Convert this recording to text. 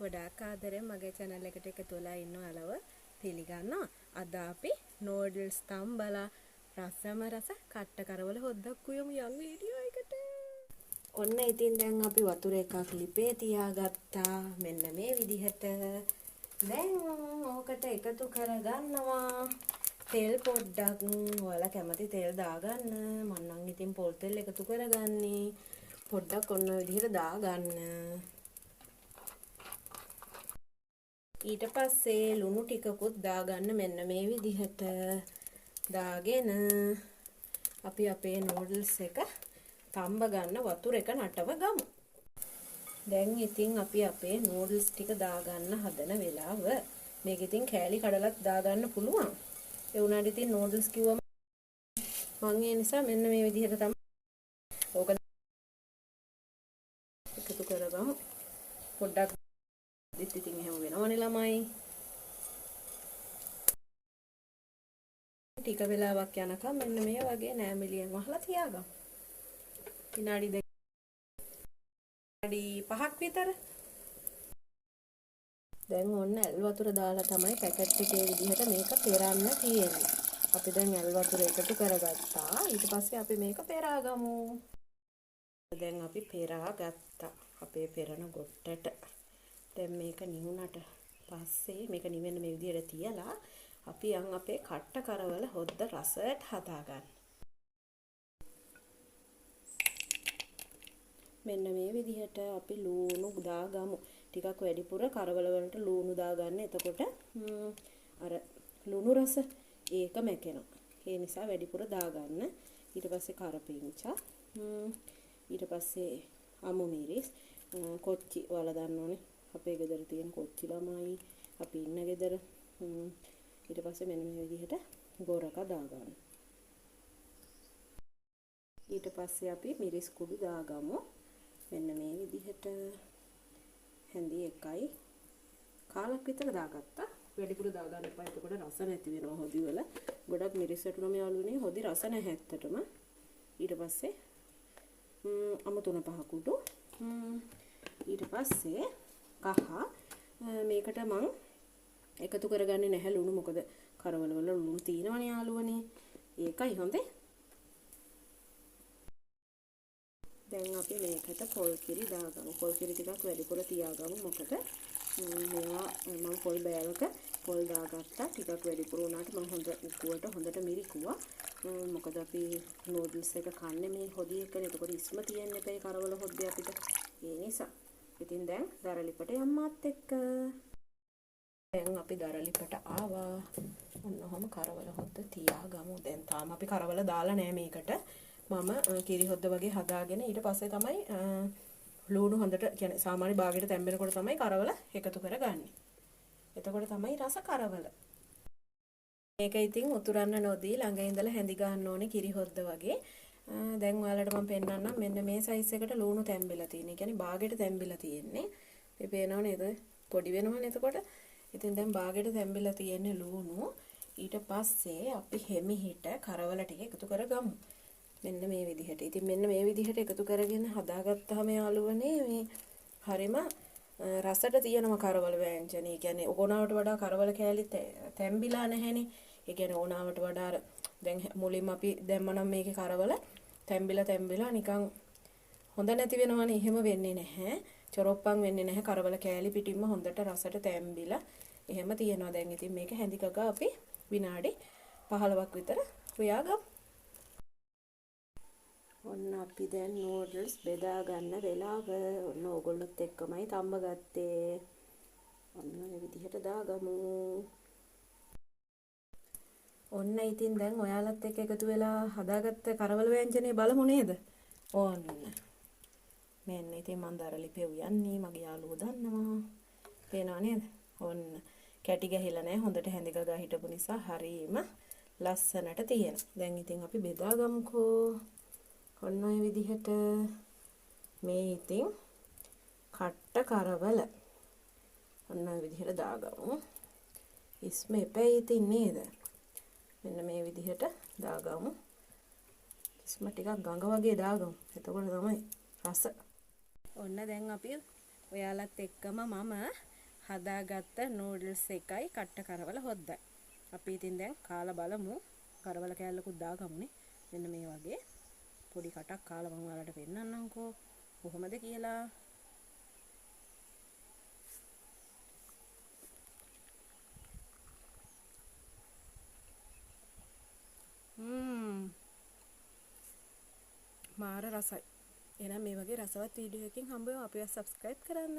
ගොඩාක් ආදරෙන් මගේ channel එකට එකතු වෙලා ඉන්න ඔයාලව පිළිගන්නවා. අද අපි noodles තම්බලා රසම රස කට්ට කරවල හොද්දක් උයමු යම් වීඩියෝ එකට. ඔන්න ඉතින් දැන් අපි වතුර එකක් ලිපේ තියාගත්තා. මෙන්න මේ විදිහට. දැන් ඕකට එකතු කරගන්නවා. තෙල් පොඩ්ඩක් ඔයාලා කැමති තෙල් දාගන්න. මම නම් ඉතින් පොල් තෙල් එකතු කරගන්නේ. පොඩ්ඩක් ඔන්න විදිහට දාගන්න. ඊට පස්සේ ලුණු ටිකකුත් දාගන්න මෙන්න මේ විදිහට. දාගෙන අපි අපේ නූඩල්ස් එක තම්බ ගන්න වතුර එක නටව ගමු. දැන් ඉතින් අපි අපේ නූඩල්ස් ටික දාගන්න හදන වෙලාව. මේක ඉතින් කෑලි කඩලත් දාගන්න පුළුවන්. ඒ උනාට ඉතින් නූඩල්ස් කිව්වම මම ඒ නිසා මෙන්න මේ විදිහට තමයි ඕක එකතු කරගමු. පොඩ්ඩක් ඉතින් එහෙම වෙනවනේ ළමයි. ටික වෙලාවක් යනකම් මෙන්න මේ වගේ නෑමිලියෙන් වහලා තියාගමු. විනාඩි 5ක් විතර. දැන් ඔන්න ඇල් වතුර දාලා තමයි පැකට් එකේ විදිහට මේක පෙරන්න තියෙන්නේ. අපි දැන් ඇල් වතුර එකතු කරගත්තා. ඊට පස්සේ අපි මේක පෙරාගමු. දැන් අපි පෙරාගත්තා. අපේ පෙරන ගොට්ටට. දැන් මේක නිවුනට පස්සේ මේක නිවෙන්න මේ විදිහට තියලා අපි යන් අපේ කට්ට කරවල හොද්ද රසට හදාගන්න. මෙන්න මේ විදිහට අපි ලූණු දාගමු. ටිකක් වැඩිපුර කරවල වලට ලූණු දාගන්න. එතකොට අර ලුණු රස ඒක මැකෙනවා. ඒ නිසා වැඩිපුර දාගන්න. ඊට පස්සේ කරපිංචා. ඊට පස්සේ අමු මිරිස්, කොච්චි ඔයාලා දන්නෝනේ. අපේ ගෙදර තියෙන කොච්චි ළමයි අපි ඉන්න ගෙදර. ඊට පස්සේ මෙන්න මේ විදිහට ගොරක දාගන්න. ඊට පස්සේ අපි මිරිස් කුඩු දාගමු. මෙන්න මේ විදිහට හැඳි එකයි කාලක් විතර දාගත්තා. වැඩිපුර දාගන්න එපා. එතකොට රස නැති වෙනවා හොදි වල. ගොඩක් මිරිස් වැටුනම යාළුවනේ හොදි රස නැහැ ඇත්තටම. ඊට පස්සේ අමු 3-5 කුඩු. ඊට පස්සේ කහ මේකට මං එකතු කරගන්නේ නැහැ ලුණු. මොකද කරවල වල ලුණු තියෙනවනේ යාළුවනේ. ඒකයි හොඳේ. දැන් අපි මේකට පොල් කිරි දාගමු. පොල් කිරි ටිකක් වැඩිපුර තියාගමු. මොකද මේවා මම පොල් බෑවක පොල් දාගත්තා. ටිකක් වැඩිපුර වුණාට මම උකුවට හොඳට මිරිකුවා. මොකද අපි නූඩල්ස් එක කන්නේ මේ හොදි එකනේ. එතකොට ඉස්ම තියන්න එපා කරවල හොද්දේ අපිට. ඒ නිසා ඉතින් දැන් දරලිපට යම්මාත් එක්ක දැන් අපි දරලිපට ආවා. ඔන්න ඔහම කරවල හොද්ද තියාගමු. දැන් තාම අපි කරවල දාලා නෑ මේකට. මම කිරි හොද්ද වගේ හදාගෙන ඊට පස්සේ තමයි ලුණු හොඳට කියන්නේ සාමාන්‍ය භාගයට තැම්බෙනකොට තමයි කරවල එකතු කරගන්නේ. එතකොට තමයි රස කරවල. මේක ඉතින් උතුරන්න නොදී ළඟ ඉඳලා හැඳි ගන්න ඕනේ කිරි හොද්ද වගේ. දැන් ඔයාලට මම පෙන්නන්නම් මෙන්න මේ සයිස් එකට ලුණු තැම්බිලා තියෙන. ඒ කියන්නේ භාගයට තැම්බිලා තියෙන්නේ. මේ පේනව නේද? පොඩි වෙනවනේ එතකොට. ඉතින් දැන් භාගයට තැම්බිලා තියෙන්නේ ලුණු. ඊට පස්සේ අපි හිමිහිට කරවල ටික එකතු කරගමු. මෙන්න මේ විදිහට. ඉතින් මෙන්න මේ විදිහට එකතු කරගෙන හදාගත්තාම යාළුවනේ මේ හරිම රසට තියෙනම කරවල වෑංජන. ඒ කියන්නේ ඕනාවට වඩා කරවල කෑලි තැම්බිලා නැහැනේ. ඒ කියන්නේ ඕනාවට වඩා දැන් මුලින්ම අපි දැම්මනම් මේකේ කරවල තැම්බිලා නිකන් හොඳ නැති වෙනවනේ. එහෙම වෙන්නේ නැහැ. චොරොප්පම් වෙන්නේ නැහැ. කරවල කෑලි පිටින්ම හොඳට රසට තැම්බිලා එහෙම තියෙනවා. දැන් ඉතින් මේක හැඳිකක අපි විනාඩි 15ක් විතර හොයාගමු. ඔන්න අපි දැන් නූඩල්ස් බෙදා ගන්න වෙලාව. ඔන්න ඕගොල්ලොත් එක්කමයි තම්බ ගත්තේ. ඔන්න මේ විදිහට දාගමු. ඔන්න ඉතින් දැන් ඔයාලත් එක්ක එකතු වෙලා හදාගත්ත කරවල ව්‍යංජනේ බලමු නේද? ඔන්න. මෙන්න ඉතින් මම දරලිපේ උයන්නේ මගේ යාළුවෝ දන්නවා. පේනව නේද? ඔන්න කැටි ගහලා නැහැ. හොඳට හැඳිගගා හිටපු නිසා හරීම ලස්සනට තියෙනවා. දැන් ඉතින් අපි බෙදාගමුකෝ. ඔන්න ඔය විදිහට මේ ඉතින් කට්ට කරවල ඔන්න ඔය විදිහට දාගමු. ඉස්ම එපැයි ඉතින් නේද? මෙන්න මේ විදිහට දාගමු. ඉස්ම ටිකක් ගඟ වගේ දාගමු. එතකොට තමයි රස. ඔන්න දැන් අපි ඔයාලත් එක්කම මම හදාගත්ත නූඩල්ස් එකයි කට්ට කරවල හොද්දයි. අපි ඉතින් දැන් කාලා බලමු. කරවල කෑල්ලකුත් දාගමුනේ. මෙන්න මේ වගේ පොඩි කටක් කාලා මම ඔයාලට පෙන්නන්නම්කෝ කොහොමද කියලා. මාර රසයි. එහෙනම් මේ වගේ රසවත් වීඩියෝ එකකින් හම්බ වෙමු. අපිව සබ්ස්ක්‍රයිබ් කරන්න.